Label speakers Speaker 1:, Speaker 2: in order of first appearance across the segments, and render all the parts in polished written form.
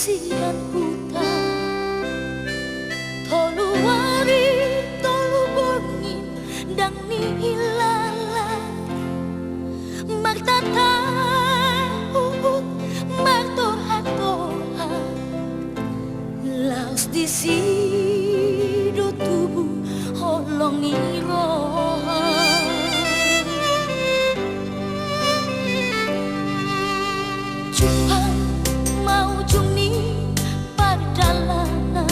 Speaker 1: sian hutan tolu wari tolu bongi dang ni hilala magtata magtoha-toha laos di sido tubuh holong iroha Jumpa mau juni pardalana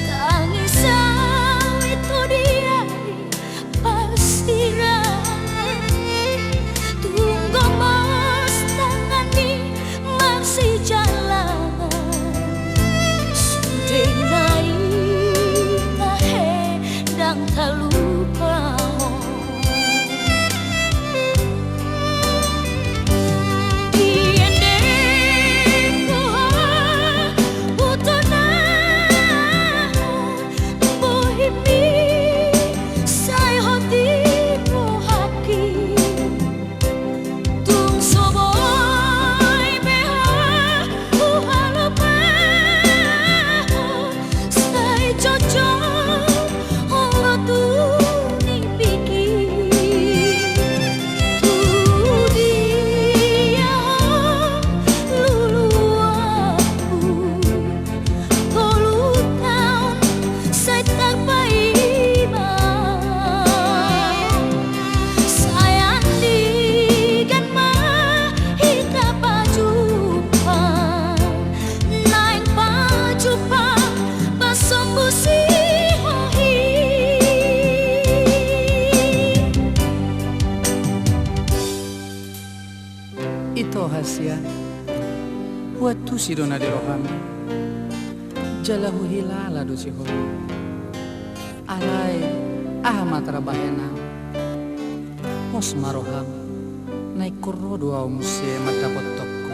Speaker 1: tangisau itu dia pasiran tunggu mas tangani masih jalan sudah naik tahe dan tak lupa
Speaker 2: Ito hasya watu sidona di rohami jalahu hilala do si holo alai ahmat rabahena pos maroham naik kurro dua musse matapot tokko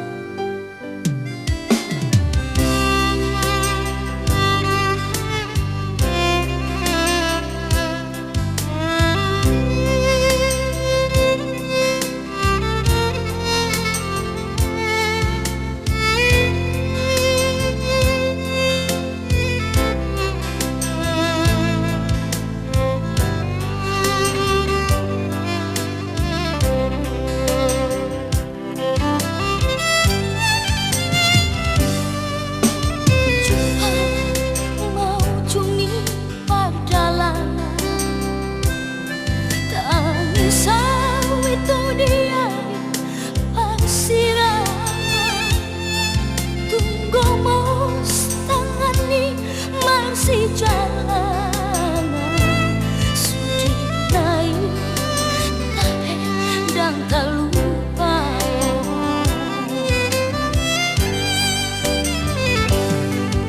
Speaker 1: masih jalan sudah naik tahe dan tak lupa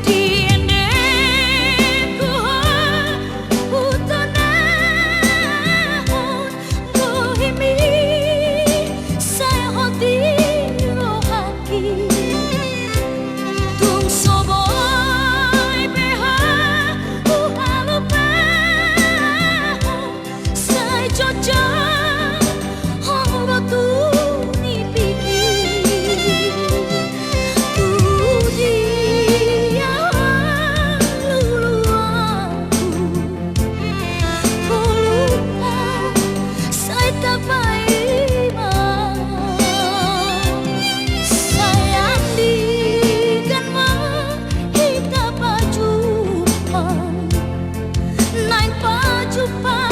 Speaker 1: di endeku utonahon gohimi saya hoti rohaki tung sobo Jumpa